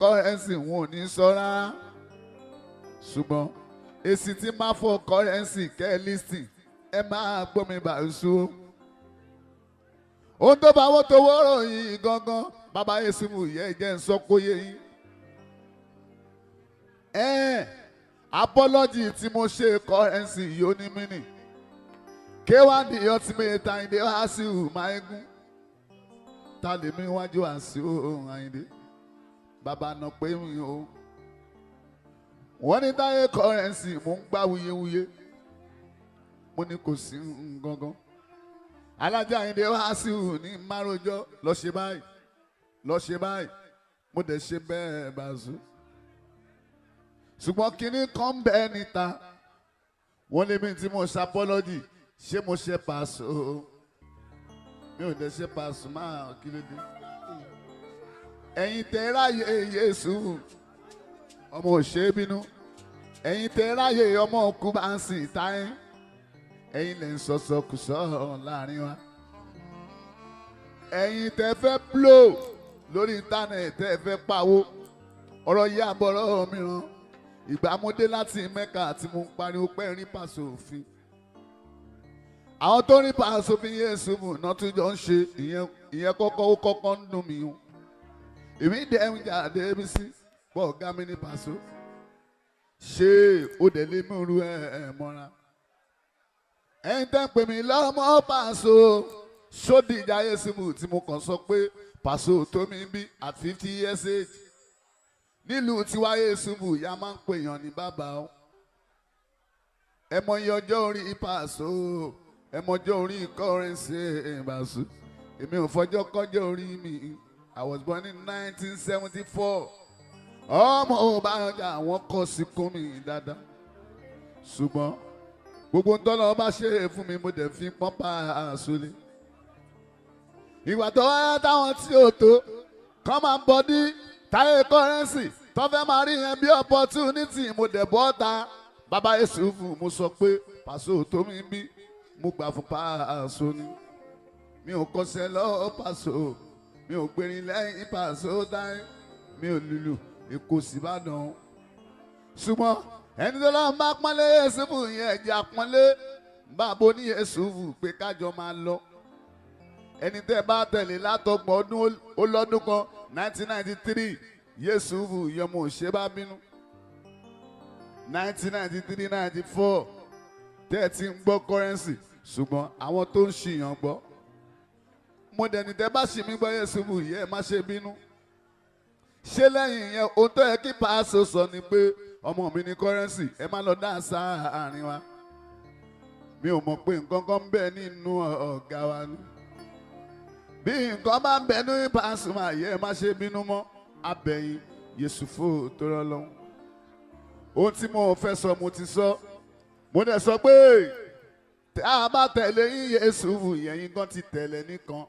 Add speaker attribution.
Speaker 1: currency wọn ò ní sọ rárá ṣùgbọ́n èsì tí máa fọ currency kẹ́ lísìn ẹ máa gbọ́ mi bàṣọ. ohun tó bá wọ́n tó wọ́rọ̀ yìí gangan bàbá Yéṣu yẹ jẹ́ ń sọ kó yé yín. Apology tí mo ṣe currency yóò ní mí nì. K1 the ultimate Àyìndé Wàsíù Máígún. Ta lè mí wájú Wàsíù Àyìndé. Bàbá náà pé mi o. Wọ́n ní Táyé currency mò ń gbá wuyewuye. Mo ní kò sí gangan. Alájà Àyìndé Wàsíù ní márojọ́ lọ ṣe báyìí. Lọ ṣe báyìí. Mo dẹ̀ ṣe bẹ́ẹ̀ bàzú. Ṣùgbọ́n kinní kan bẹ́ẹ̀ níta. Wọ́n lé mi tí mo ṣe apology. Ṣé mo ṣe Paso? Mi ò dẹ̀ ṣe Paso máa kí ló dé. Ẹ̀yin tẹ́ ráyè Yéṣu ọmọ òṣè bínú. Ẹ̀yin tẹ́ ráyè ọmọ òkú bá ń sìn Táyé. Ẹ̀yin lè ń sọ̀sọ̀kùsọ̀ láàrin wa. Ẹ̀yin tẹ́ fẹ́ blow lórí íńtánẹ̀tì tẹ́ fẹ́ pawó. Ọ̀rọ̀ yìí àbọ̀rọ̀ mìíràn. Ìgbà mo dé láti Mẹ́kà tí mo ń pariwo pé rí Paso òfin. Àwọn tó rí Paso fi Yéṣu náà tún jọ ń ṣe ìyẹn kọ́kọ́ ń dùn mí o. Èmi dẹ̀ ń jáde bí sí pọ̀ ọ̀gá mi ní Paso. Ṣé o dẹ̀ lè mú irú ẹ̀ mọ́ra? Ẹ̀yin tẹ́ ń pè mí lọ́mọ Paso. Sódì ìjà Yéṣu tí mo kàn sọ pé Paso tó mi bí at 50 years age. Nílùú tiwa Yéṣu ìyá máa ń pèèyàn ní bàbá o. Ẹ mọ iye ọjọ́ orí Paso. Ẹ mọ ọjọ́ orí currency Paso. Èmi ò fọjọ́ kọjọ́ orí mi. I was born in 1974. Ọmọ ọba ọjà àwọn kọ sí kún mi dáadáa. Ṣùgbọ́n gbogbo ntọ́lọ́ bá ṣe é fún mi mo dẹ̀ fi pọ́npá àṣọlé. Ìgbà tó wáyá táwọn tí ò tó kọ́ máa ń bọ́ ní Táyé currency tó fẹ́ máa rí yẹn bí opportunity mo dẹ̀ bọ́ ta. Bàbá Yéṣu mo sọ pé Paso tó mi bí mo gbà fún Paso ni. Mi ò kọsẹ̀ lọ́wọ́ Paso. Mi ò gbérin lẹ́yìn Paso Táyé. Mi ò lùlù Èkó síbàdàn. Ṣùgbọ́n ẹni tó lọ́wọ́ bá pọ́nlé Yéṣu yẹn ẹ̀jẹ̀ àpọ́nlé. Bàbá ní Yéṣu pé kájọ máa lọ. Ẹni tẹ́ bá tẹ̀lé látọgbọ̀n ọdún ó lọ́dún kan 1993 Yéṣu yọmọ òṣè bá bínú. 1993-94 tẹ́ ẹ ti ń gbọ́ currency ṣùgbọ́n àwọn tó ń ṣìyàn gbọ́. Mo dẹ̀ni tẹ́ bá ṣì mí gbọ́ Yéṣu yẹ ẹ má ṣe bínú. Ṣé lẹ́yìn yẹn ohun tó yẹ kí Paso sọ ni pé ọmọ mi ní currency ẹ má lọ dá sáàárín wa. Mi ò mọ̀ pé nǹkan kan ń bẹ nínú ọ̀gá wa ni. Bí nǹkan bá ń bẹ ní Paso máa yẹ ẹ má ṣe bínú mọ́. Abẹ́yìn Yéṣu tó rọ́ lọ́hùn. Ohun tí mo fẹ́ sọ mo ti sọ. Mo dẹ̀ sọ pé tá a bá tẹ̀lé yín Yéṣu yẹ̀yìn gan ti tẹ̀lé nìkan.